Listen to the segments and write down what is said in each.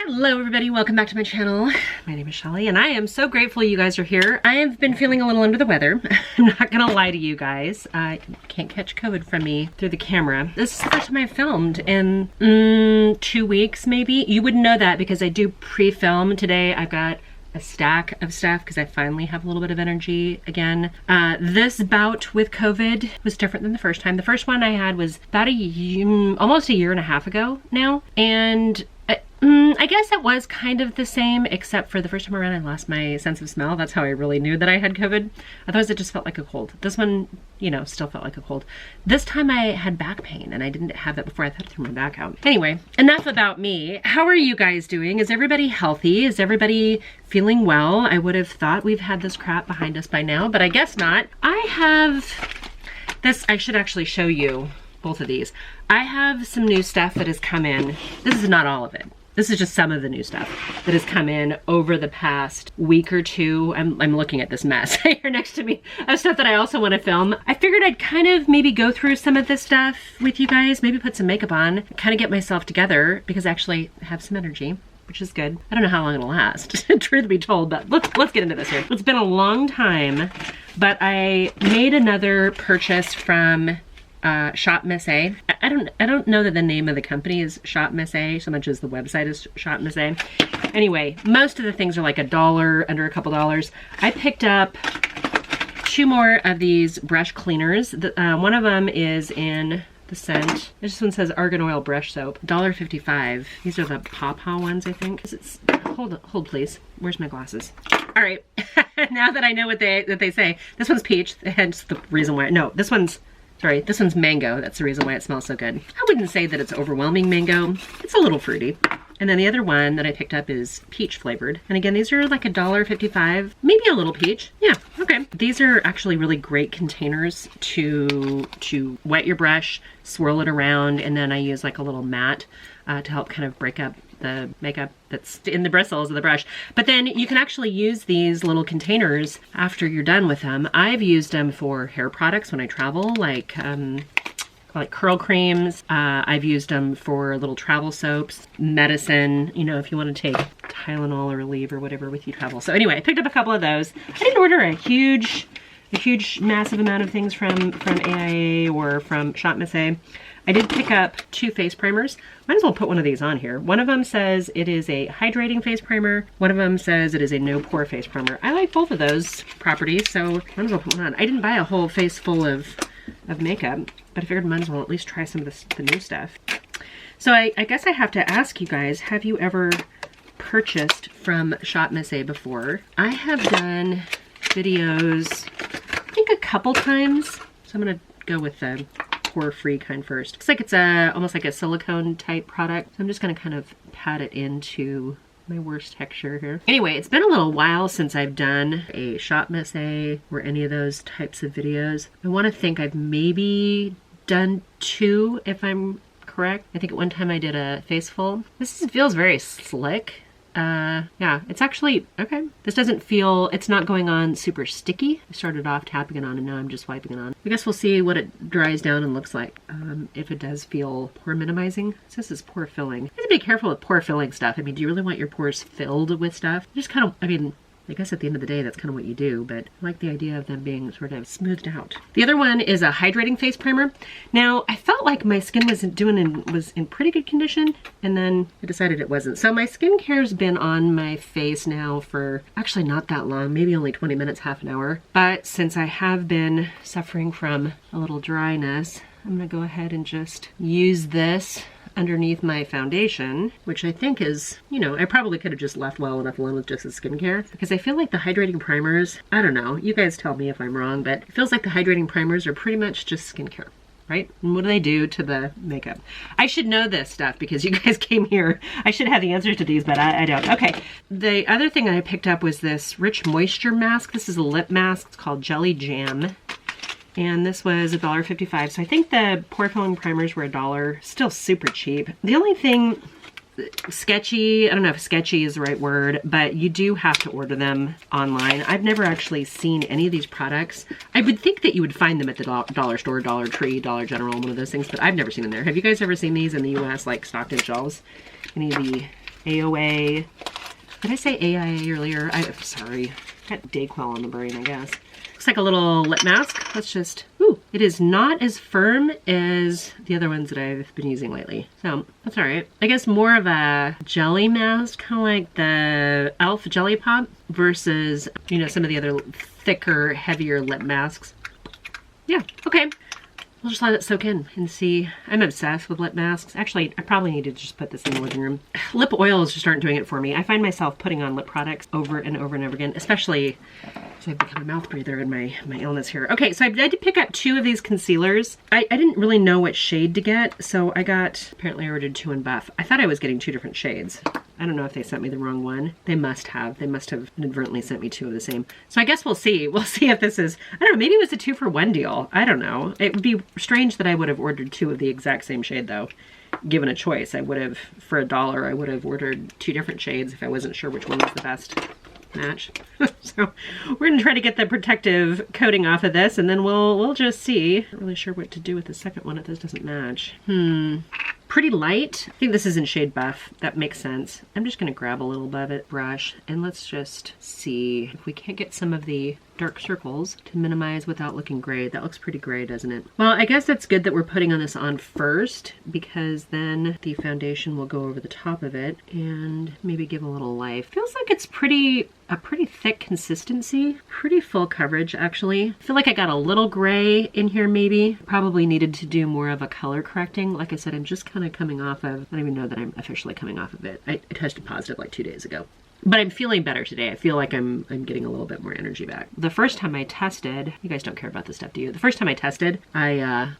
Hello everybody, welcome back to my channel. My name is Shelly and I am so grateful you guys are here. I have been feeling a little under the weather. I'm not gonna lie to you guys. I can't catch COVID from me through the camera. This is the first time I filmed in 2 weeks maybe. You wouldn't know that because I do pre-film. Today I've got a stack of stuff because I finally have a little bit of energy again. This bout with COVID was different than the first time. The first one I had was about almost a year and a half ago now, and I guess it was kind of the same, except for the first time around I lost my sense of smell. That's how I really knew that I had COVID. Otherwise it just felt like a cold. This one, you know, still felt like a cold. This time I had back pain and I didn't have that before. I thought I threw my back out. Anyway, enough about me. How are you guys doing? Is everybody healthy? Is everybody feeling well? I would have thought we've had this crap behind us by now, but I guess not. I have this, I should actually show you both of these. I have some new stuff that has come in. This is not all of it. This is just some of the new stuff that has come in over the past week or two. I'm looking at this mess here next to me of stuff that I also want to film. I figured I'd kind of maybe go through some of this stuff with you guys, maybe put some makeup on, kind of get myself together because I actually have some energy, which is good. I don't know how long it'll last, truth be told, but let's get into this here. It's been a long time, but I made another purchase from Shop Mercier. I don't know that the name of the company is Shop Mercier so much as the website is Shop Mercier. Anyway, most of the things are like $1, under a couple dollars. I picked up 2 more of these brush cleaners. One of them is in the scent. This one says Argan Oil Brush Soap, $1.55. These are the Pawpaw ones, I think. Hold please. Where's my glasses? All right, now that I know what they say, this one's peach, hence the reason why. No, this one's mango. That's the reason why it smells so good. I wouldn't say that it's overwhelming mango. It's a little fruity. And then the other one that I picked up is peach flavored. And again, these are like $1.55, maybe a little peach. Yeah, okay. These are actually really great containers to wet your brush, swirl it around, and then I use like a little mat to help kind of break up the makeup that's in the bristles of the brush. But then you can actually use these little containers after you're done with them. I've used them for hair products when I travel, like curl creams. I've used them for little travel soaps, medicine, you know, if you want to take Tylenol or Aleve or whatever with you travel. So anyway, I picked up a couple of those. I didn't order a huge massive amount of things from AIA or from Shop Mercier. I did pick up 2 face primers. Might as well put one of these on here. One of them says it is a hydrating face primer. One of them says it is a no pore face primer. I like both of those properties, so might as well put one on. I didn't buy a whole face full of makeup, but I figured might as well at least try some of the new stuff. So I guess I have to ask you guys, have you ever purchased from Shop Mercier before? I have done videos, I think a couple times. So I'm gonna go with the pore-free kind first. Looks like it's almost like a silicone type product. So I'm just gonna kind of pat it into my worst texture here. Anyway, it's been a little while since I've done a Shop Mercier or any of those types of videos. I want to think I've maybe done 2 if I'm correct. I think at one time I did a face full. This feels very slick. Yeah, it's actually, okay. This doesn't feel, it's not going on super sticky. I started off tapping it on and now I'm just wiping it on. I guess we'll see what it dries down and looks like. If it does feel pore minimizing. So this is pore filling. You have to be careful with pore filling stuff. I mean, do you really want your pores filled with stuff? Just kind of, I mean, I guess at the end of the day, that's kind of what you do, but I like the idea of them being sort of smoothed out. The other one is a hydrating face primer. Now, I felt like my skin was in pretty good condition, and then I decided it wasn't. So my skincare has been on my face now for actually not that long, maybe only 20 minutes, half an hour. But since I have been suffering from a little dryness, I'm gonna go ahead and just use this underneath my foundation, which I think is, you know, I probably could have just left well enough alone with just the skincare, because I feel like the hydrating primers, I don't know, you guys tell me if I'm wrong, but it feels like the hydrating primers are pretty much just skincare, right? And what do they do to the makeup? I should know this stuff because you guys came here. I should have the answers to these, but I don't. Okay, the other thing I picked up was this Rich Moisture Mask. This is a lip mask. It's called Jelly Jam. And this was $1.55. So I think the pore filling primers were $1. Still super cheap. The only thing sketchy, I don't know if sketchy is the right word, but you do have to order them online. I've never actually seen any of these products. I would think that you would find them at the dollar store, Dollar Tree, Dollar General, one of those things, but I've never seen them there. Have you guys ever seen these in the US, like stocked in shelves? Any of the AOA. Did I say AIA earlier? I'm sorry. Got Dayquil on the brain, I guess. Looks like a little lip mask. Let's just, ooh, it is not as firm as the other ones that I've been using lately. So that's all right. I guess more of a jelly mask, kind of like the Elf Jelly Pop versus, you know, some of the other thicker, heavier lip masks. Yeah, okay. We'll just let it soak in and see. I'm obsessed with lip masks. Actually, I probably need to just put this in the living room. Lip oils just aren't doing it for me. I find myself putting on lip products over and over and over again, especially as I've become a mouth breather in my illness here. Okay, so I had to pick up 2 of these concealers. I didn't really know what shade to get, so I got, apparently I ordered 2 in buff. I thought I was getting 2 different shades. I don't know if they sent me the wrong one. They must have. They must have inadvertently sent me 2 of the same. So I guess we'll see. We'll see if this is, I don't know, maybe it was a 2-for-1 deal. I don't know. It would be strange that I would have ordered 2 of the exact same shade though. Given a choice, I would have, for $1, I would have ordered 2 different shades if I wasn't sure which one was the best match. So we're gonna try to get the protective coating off of this and then we'll just see. Not really sure what to do with the second one if this doesn't match. Pretty light. I think this is in shade buff. That makes sense. I'm just gonna grab a little bit of it, brush, and let's just see if we can't get some of the dark circles to minimize without looking gray. That looks pretty gray, doesn't it? Well, I guess that's good that we're putting on this on first because then the foundation will go over the top of it and maybe give a little life. Feels like it's a pretty thick consistency. Pretty full coverage, actually. I feel like I got a little gray in here maybe. Probably needed to do more of a color correcting. Like I said, I'm just kind of coming off of, I don't even know that I'm officially coming off of it. I tested positive like 2 days ago. But I'm feeling better today. I feel like I'm getting a little bit more energy back. The first time I tested, you guys don't care about this stuff, do you? The first time I tested, I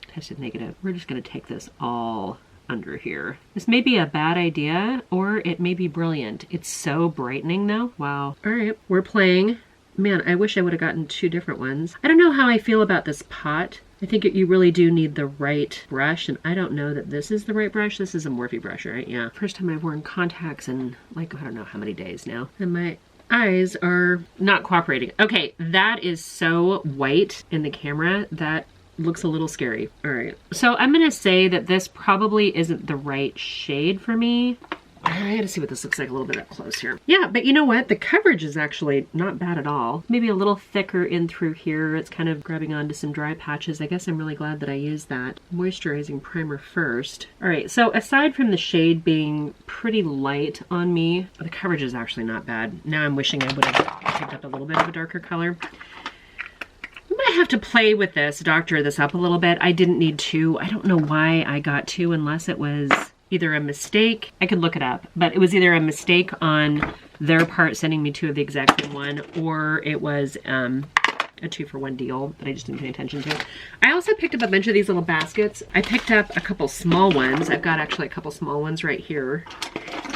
tested negative. We're just gonna take this all under here. This may be a bad idea or it may be brilliant. It's so brightening though. Wow. All right, we're playing. Man, I wish I would have gotten 2 different ones. I don't know how I feel about this pot. I think you really do need the right brush, and I don't know that this is the right brush. This is a Morphe brush, right? Yeah. First time I've worn contacts in like, I don't know how many days now. And my eyes are not cooperating. Okay, that is so white in the camera that looks a little scary. All right, so I'm gonna say that this probably isn't the right shade for me. I gotta see what this looks like a little bit up close here. Yeah, but you know what? The coverage is actually not bad at all. Maybe a little thicker in through here. It's kind of grabbing onto some dry patches. I guess I'm really glad that I used that moisturizing primer first. All right, so aside from the shade being pretty light on me, the coverage is actually not bad. Now I'm wishing I would have picked up a little bit of a darker color. I might have to play with this, doctor this up a little bit. I didn't need 2. I don't know why I got 2 unless it was either a mistake, I could look it up, but it was either a mistake on their part sending me 2 of the exact same one, or it was a 2-for-1 deal that I just didn't pay attention to. I also picked up a bunch of these little baskets. I picked up a couple small ones. I've got actually a couple small ones right here.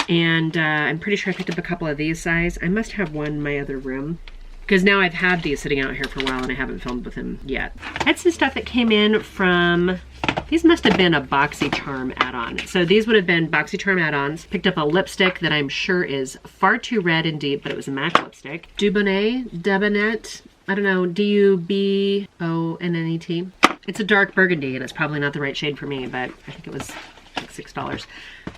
And I'm pretty sure I picked up a couple of these size. I must have one in my other room, because now I've had these sitting out here for a while and I haven't filmed with them yet. That's the stuff that came in from, these must have been a BoxyCharm add-on. So these would have been BoxyCharm add-ons. Picked up a lipstick that I'm sure is far too red and deep, but it was a MAC lipstick. Dubonnet, I don't know, D-U-B-O-N-N-E-T. It's a dark burgundy and it's probably not the right shade for me, but I think it was like $6.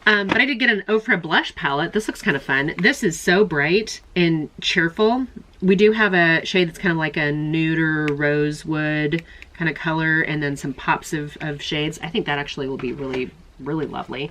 But I did get an Oprah blush palette. This looks kind of fun. This is so bright and cheerful. We do have a shade that's kind of like a nude rosewood kind of color and then some pops of shades. I think that actually will be really, really lovely.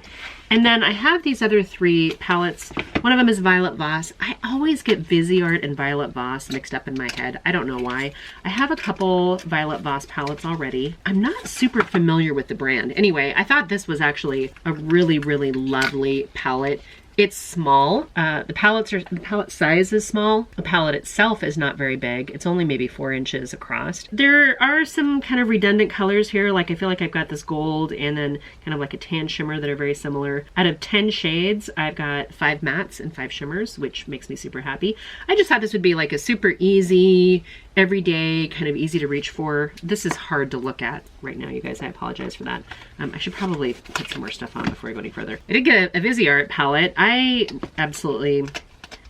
And then I have these other 3 palettes. One of them is Violet Voss. I always get Viseart and Violet Voss mixed up in my head. I don't know why. I have a couple Violet Voss palettes already. I'm not super familiar with the brand. Anyway, I thought this was actually a really, really lovely palette. It's small. The palette size is small. The palette itself is not very big. It's only maybe 4 inches across. There are some kind of redundant colors here. Like I feel like I've got this gold and then kind of like a tan shimmer that are very similar. Out of 10 shades, I've got 5 mattes and 5 shimmers, which makes me super happy. I just thought this would be like a super easy, everyday, kind of easy to reach for. This is hard to look at right now, you guys. I apologize for that. I should probably put some more stuff on before I go any further. I did get a Viseart palette. I absolutely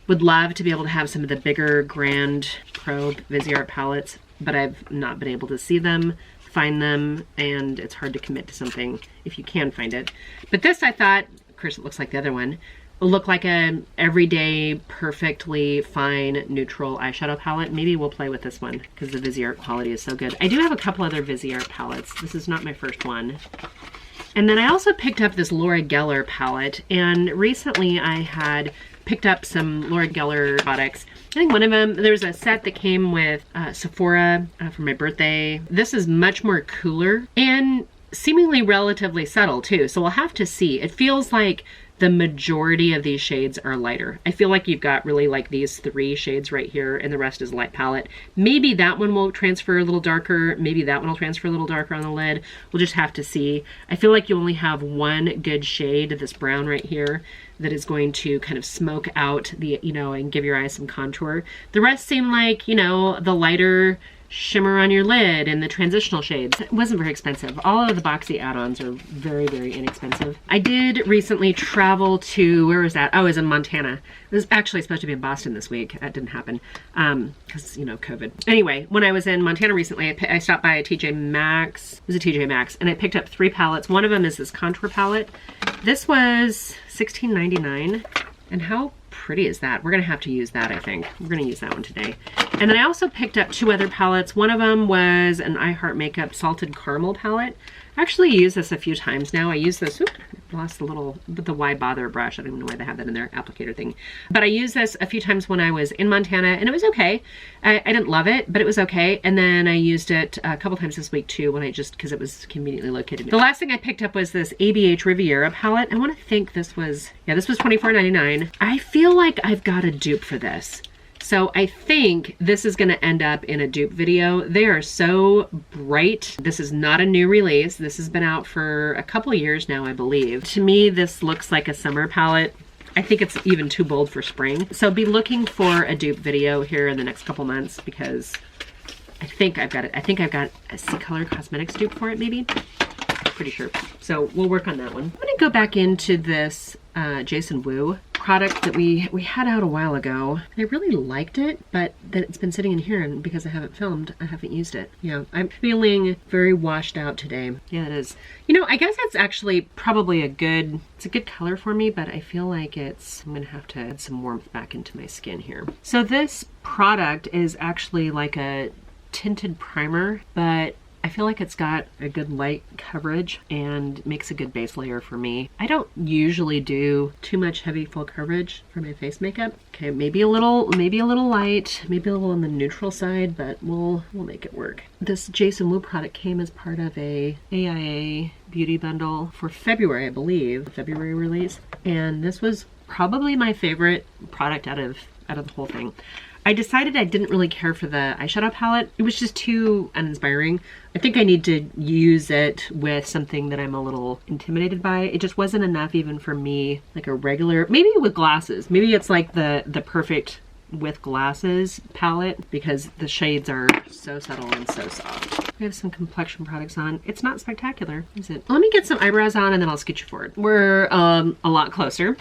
would love to be able to have some of the bigger Grand Pro Viseart palettes, but I've not been able to see them, find them, and it's hard to commit to something if you can find it. But this, I thought, of course it looks like the other one, look like an everyday, perfectly fine neutral eyeshadow palette. Maybe we'll play with this one because the Viseart quality is so good. I do have a couple other Viseart palettes. This is not my first one. And then I also picked up this Laura Geller palette, and recently I had picked up some Laura Geller products. I think one of them, there was a set that came with Sephora for my birthday. This is much more cooler and seemingly relatively subtle too, so we'll have to see. It feels like the majority of these shades are lighter. I feel like you've got really like these 3 shades right here and the rest is light palette. Maybe that one will transfer a little darker. Maybe that one will transfer a little darker on the lid. We'll just have to see. I feel like you only have one good shade, this brown right here, that is going to kind of smoke out the, you know, and give your eyes some contour. The rest seem like, you know, the lighter shimmer on your lid and the transitional shades. It wasn't very expensive. All of the boxy add-ons are very, very inexpensive. I did recently travel to, where was that? Oh, it was in Montana. It was actually supposed to be in Boston this week. That didn't happen because, you know, COVID. Anyway, when I was in Montana recently, I stopped by a TJ Maxx. It was a TJ Maxx, and I picked up 3 palettes. One of them is this contour palette. This was $16.99, and how pretty is that? We're gonna have to use that, I think. We're gonna use that one today. And then I also picked up 2 other palettes. One of them was an I Heart Makeup Salted Caramel palette. I actually used this a few times now. I use this, oops, lost the little, the Why Bother brush. I don't even know why they have that in their applicator thing. But I used this a few times when I was in Montana, and it was okay. I didn't love it, but it was okay. And then I used it a couple times this week too, when I just, because it was conveniently located. The last thing I picked up was this Abh Riviera palette. I want to think this was, yeah, this was $24.99. I feel like I've got a dupe for this. So I think this is gonna end up in a dupe video. They are so bright. This is not a new release. This has been out for a couple years now, I believe. To me, this looks like a summer palette. I think it's even too bold for spring. So be looking for a dupe video here in the next couple months because I think I've got it. I think I've got a C Color Cosmetics dupe for it, maybe. Pretty sure. So we'll work on that one. I'm gonna go back into this Jason Wu product that we had out a while ago. I really liked it, but that it's been sitting in here, and because I haven't filmed, I haven't used it. Yeah, I'm feeling very washed out today. Yeah, it is. You know, I guess it's actually probably it's a good color for me, but I feel like I'm gonna have to add some warmth back into my skin here. So this product is actually like a tinted primer, but I feel like it's got a good light coverage and makes a good base layer for me. I don't usually do too much heavy full coverage for my face makeup. Okay, maybe a little light, maybe a little on the neutral side, but we'll make it work. This Jason Wu product came as part of a AIA beauty bundle for February, I believe, February release. And this was probably my favorite product out of the whole thing. I decided I didn't really care for the eyeshadow palette. It was just too uninspiring. I think I need to use it with something that I'm a little intimidated by. It just wasn't enough even for me, like a regular, maybe with glasses. Maybe it's like the perfect with glasses palette because the shades are so subtle and so soft. We have some complexion products on. It's not spectacular, is it? Let me get some eyebrows on and then I'll scoot you forward. We're a lot closer.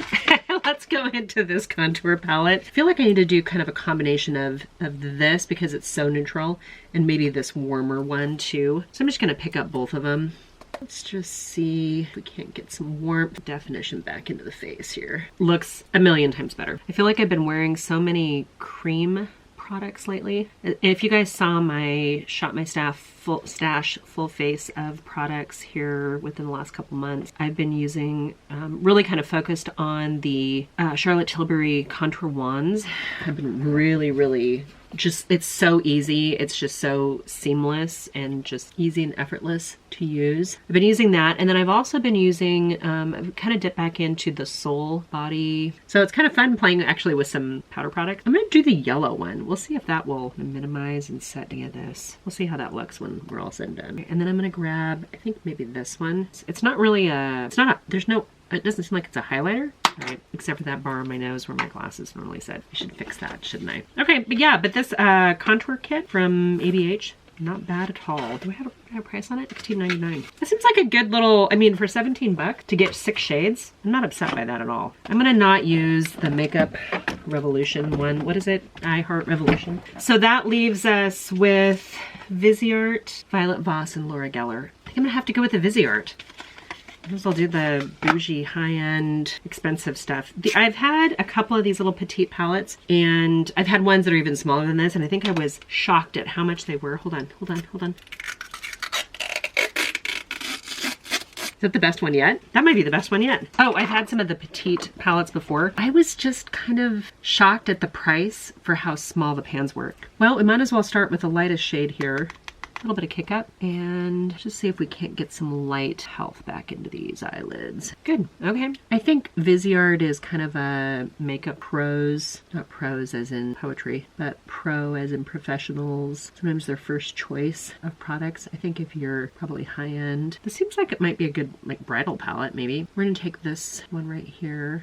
Let's go into this contour palette. I feel like I need to do kind of a combination of this because it's so neutral and maybe this warmer one too. So I'm just gonna pick up both of them. Let's just see if we can't get some warmth definition back into the face here. Looks a million times better. I feel like I've been wearing so many cream products lately. If you guys saw my Shop My Stash full face of products here within the last couple months, I've been using really kind of focused on the Charlotte Tilbury contour wands. I've been really just, it's so easy. It's just so seamless and just easy and effortless to use. I've been using that. And then I've also been using, I've kind of dipped back into the Soul Body. So it's kind of fun playing actually with some powder products. I'm gonna do the yellow one. We'll see if that will minimize and set to get this. We'll see how that looks when we're all said and done. And then I'm gonna grab, I think maybe this one. It's not really it doesn't seem like it's a highlighter. All right, except for that bar on my nose where my glasses normally sit. I should fix that, shouldn't I? Okay, but this contour kit from ABH, not bad at all. Do I have a price on it? $16.99. That seems like a good little, I mean, for 17 bucks to get 6 shades, I'm not upset by that at all. I'm gonna not use the Makeup Revolution one. What is it? I Heart Revolution. So that leaves us with Viseart, Violet Voss, and Laura Geller. I think I'm gonna have to go with the Viseart. Those will do the bougie, high-end, expensive stuff. I've had a couple of these little petite palettes, and I've had ones that are even smaller than this, and I think I was shocked at how much they were. Hold on. Is that the best one yet? That might be the best one yet. Oh, I've had some of the petite palettes before. I was just kind of shocked at the price for how small the pans were. Well, we might as well start with the lightest shade here. A little bit of kick up, and just see if we can't get some light health back into these eyelids. Good, okay. I think Viseart is kind of a makeup pros, not pros as in poetry, but pro as in professionals. Sometimes their first choice of products. I think if you're probably high end, this seems like it might be a good like bridal palette maybe. We're gonna take this one right here.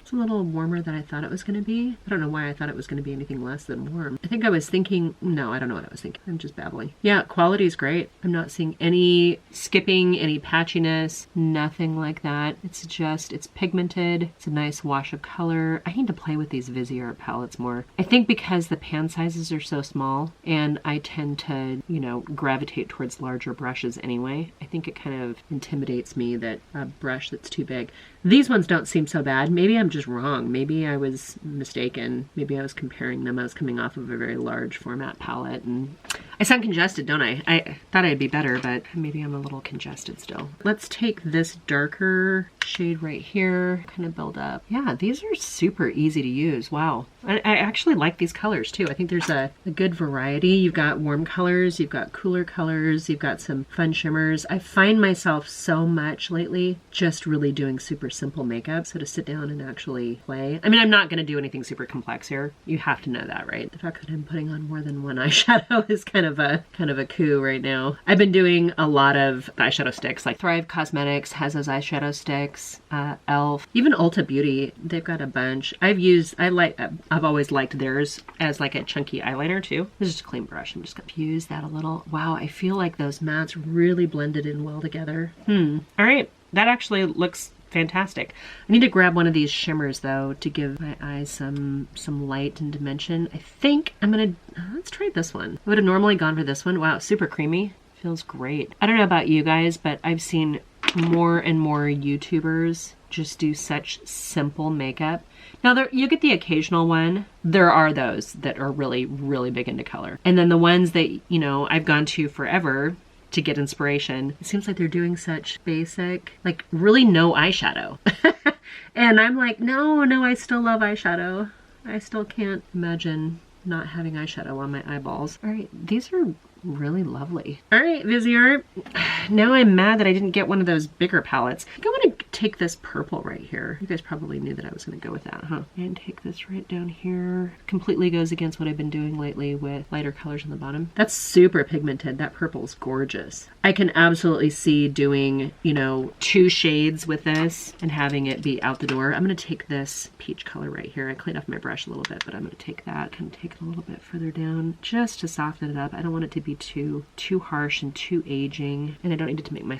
It's a little warmer than I thought it was going to be. I don't know why I thought it was going to be anything less than warm. I think I was thinking, no, I don't know what I was thinking. I'm just babbling. Yeah, quality is great. I'm not seeing any skipping, any patchiness, nothing like that. It's pigmented. It's a nice wash of color. I need to play with these Viseart palettes more. I think because the pan sizes are so small and I tend to, you know, gravitate towards larger brushes anyway. I think it kind of intimidates me that a brush that's too big. These ones don't seem so bad. Maybe I'm just wrong. Maybe I was mistaken. Maybe I was comparing them. I was coming off of a very large format palette, and I sound congested, don't I? I thought I'd be better, but maybe I'm a little congested still. Let's take this darker shade right here, kind of build up. Yeah, these are super easy to use. Wow. I actually like these colors too. I think there's a good variety. You've got warm colors, you've got cooler colors, you've got some fun shimmers. I find myself so much lately just really doing super simple makeup. So to sit down and actually play. I mean, I'm not going to do anything super complex here. You have to know that, right? The fact that I'm putting on more than one eyeshadow is kind of a coup right now. I've been doing a lot of eyeshadow sticks, like Thrive Cosmetics has those eyeshadow sticks, Elf, even Ulta Beauty, they've got a bunch. I've always liked theirs as like a chunky eyeliner too. This is just a clean brush. I'm just gonna fuse that a little. Wow, I feel like those mattes really blended in well together. All right, that actually looks fantastic. I need to grab one of these shimmers though to give my eyes some light and dimension. I think I'm gonna, let's try this one. I would have normally gone for this one. Wow, super creamy. Feels great. I don't know about you guys, but I've seen more and more YouTubers just do such simple makeup. Now you get the occasional one. There are those that are really, really big into color. And then the ones that, you know, I've gone to forever to get inspiration. It seems like they're doing such basic, like really no eyeshadow. And I'm like, no, I still love eyeshadow. I still can't imagine not having eyeshadow on my eyeballs. All right, these are really lovely. All right, Viseart. Now I'm mad that I didn't get one of those bigger palettes. I think I'm gonna take this purple right here. You guys probably knew that I was gonna go with that, huh? And take this right down here. Completely goes against what I've been doing lately with lighter colors on the bottom. That's super pigmented. That purple's gorgeous. I can absolutely see doing, you know, 2 shades with this and having it be out the door. I'm gonna take this peach color right here. I cleaned off my brush a little bit, but I'm gonna take that, kind of take it a little bit further down just to soften it up. I don't want it to be too harsh and too aging, and I don't need it to make my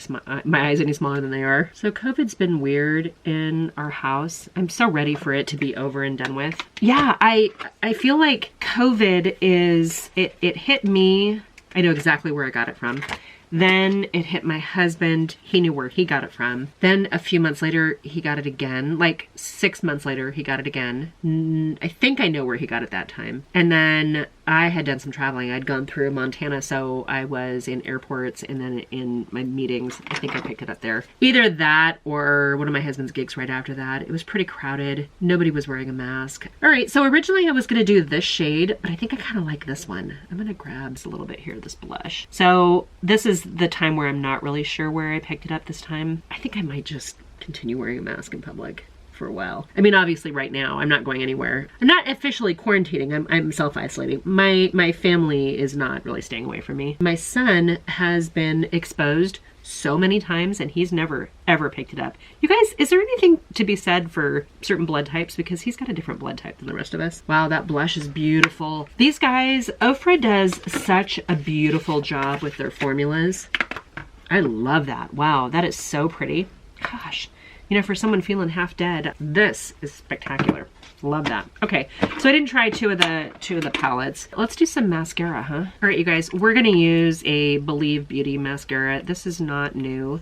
eyes any smaller than they are. So COVID's been weird in our house. I'm so ready for it to be over and done with. Yeah, I feel like COVID is, it hit me. I know exactly where I got it from. Then it hit my husband. He knew where he got it from. Then a few months later, he got it again. Like 6 months later, he got it again. I think I know where he got it that time. And then I had done some traveling. I'd gone through Montana, so I was in airports and then in my meetings. I think I picked it up there. Either that or one of my husband's gigs right after that. It was pretty crowded. Nobody was wearing a mask. All right, so originally I was gonna do this shade, but I think I kind of like this one. I'm gonna grab a little bit here, this blush. So this is the time where I'm not really sure where I picked it up this time. I think I might just continue wearing a mask in public for a while. I mean, obviously right now I'm not going anywhere. I'm not officially quarantining. I'm self-isolating. My family is not really staying away from me. My son has been exposed so many times and he's never ever picked it up. You guys, is there anything to be said for certain blood types? Because he's got a different blood type than the rest of us. Wow, that blush is beautiful. These guys, Oprah does such a beautiful job with their formulas. I love that. Wow, that is so pretty. Gosh. You know, for someone feeling half dead, this is spectacular. Love that. Okay, so I didn't try two of the palettes. Let's do some mascara, huh? All right, you guys, we're gonna use a Believe Beauty mascara. This is not new,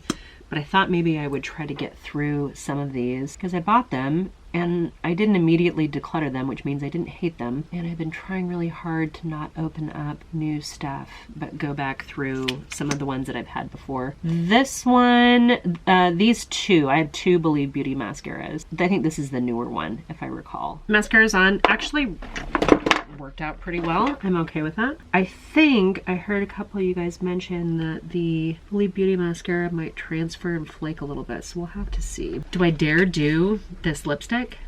but I thought maybe I would try to get through some of these because I bought them and I didn't immediately declutter them, which means I didn't hate them. And I've been trying really hard to not open up new stuff, but go back through some of the ones that I've had before. This one, these two, I had two Believe Beauty mascaras. I think this is the newer one, if I recall. Mascara's on, actually worked out pretty well. I'm okay with that. I think I heard a couple of you guys mention that the Believe Beauty mascara might transfer and flake a little bit, so we'll have to see. Do I dare do this lipstick?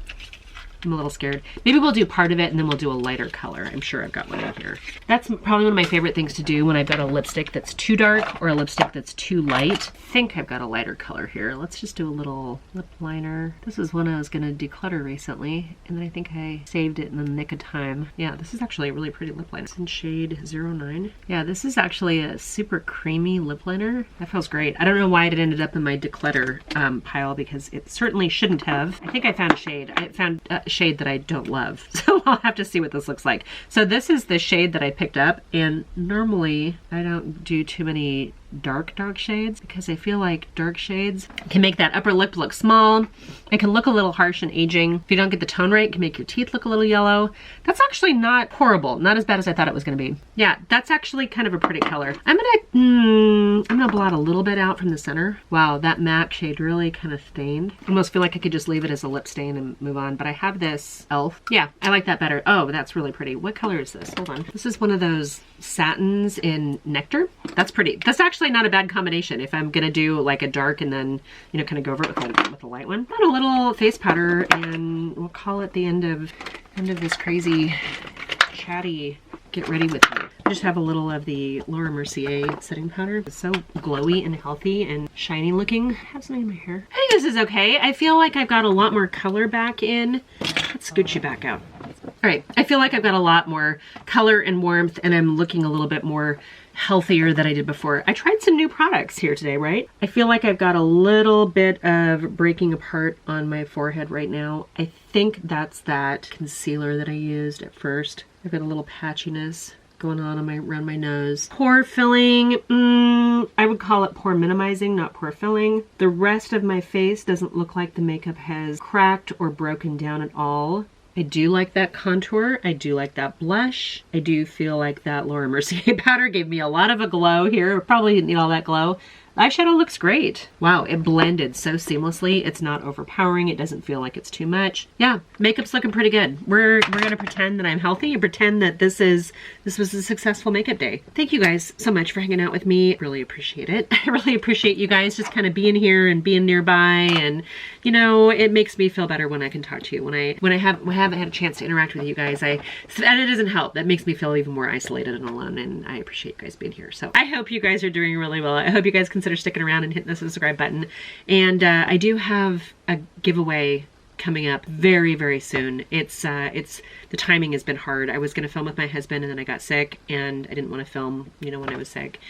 I'm a little scared. Maybe we'll do part of it and then we'll do a lighter color. I'm sure I've got one in here. That's probably one of my favorite things to do when I've got a lipstick that's too dark or a lipstick that's too light. I think I've got a lighter color here. Let's just do a little lip liner. This was one I was gonna declutter recently and then I think I saved it in the nick of time. Yeah, this is actually a really pretty lip liner. It's in shade 09. Yeah, this is actually a super creamy lip liner. That feels great. I don't know why it ended up in my declutter pile because it certainly shouldn't have. I think I found a shade. I found shade that I don't love, so I'll have to see what this looks like. So this is the shade that I picked up, and normally I don't do too many dark shades because I feel like dark shades can make that upper lip look small. It can look a little harsh and aging. If you don't get the tone right, it can make your teeth look a little yellow. That's actually not horrible. Not as bad as I thought it was gonna be. Yeah, that's actually kind of a pretty color. I'm gonna blot a little bit out from the center. Wow, that MAC shade really kind of stained. I almost feel like I could just leave it as a lip stain and move on, but I have this e.l.f. Yeah, I like that better. Oh, that's really pretty. What color is this? Hold on. This is one of those satins in Nectar. That's pretty. That's actually not a bad combination if I'm gonna do like a dark and then, you know, kind of go over it with a light one. Got a little face powder, and we'll call it the end of this crazy chatty get ready with me. I just have a little of the Laura Mercier setting powder. It's so glowy and healthy and shiny looking. I have something in my hair. I think this is okay. I feel like I've got a lot more color back in. Let's scooch you back out. All right, I feel like I've got a lot more color and warmth, and I'm looking a little bit more healthier than I did before. I tried some new products here today, right? I feel like I've got a little bit of breaking apart on my forehead right now. I think that's that concealer that I used at first. I've got a little patchiness going on around my nose. Pore filling, I would call it pore minimizing, not pore filling. The rest of my face doesn't look like the makeup has cracked or broken down at all. I do like that contour. I do like that blush. I do feel like that Laura Mercier powder gave me a lot of a glow here. Probably didn't need all that glow. Eyeshadow looks great. Wow, it blended so seamlessly. It's not overpowering. It doesn't feel like it's too much. Yeah, makeup's looking pretty good. We're gonna pretend that I'm healthy and pretend that this was a successful makeup day. Thank you guys so much for hanging out with me. Really appreciate it. I really appreciate you guys just kind of being here and being nearby, and you know, it makes me feel better when I can talk to you. When I haven't had a chance to interact with you guys, and it doesn't help. That makes me feel even more isolated and alone, and I appreciate you guys being here. So I hope you guys are doing really well. I hope you guys consider sticking around and hitting the subscribe button. And I do have a giveaway coming up very, very soon. It's the timing has been hard. I was gonna film with my husband and then I got sick, and I didn't want to film, you know, when I was sick.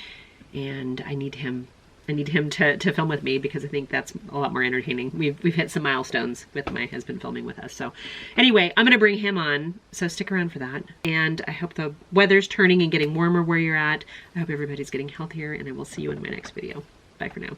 And I need him to film with me because I think that's a lot more entertaining. We've hit some milestones with my husband filming with us. So anyway, I'm gonna bring him on, so stick around for that. And I hope the weather's turning and getting warmer where you're at. I hope everybody's getting healthier, and I will see you in my next video. Bye for now.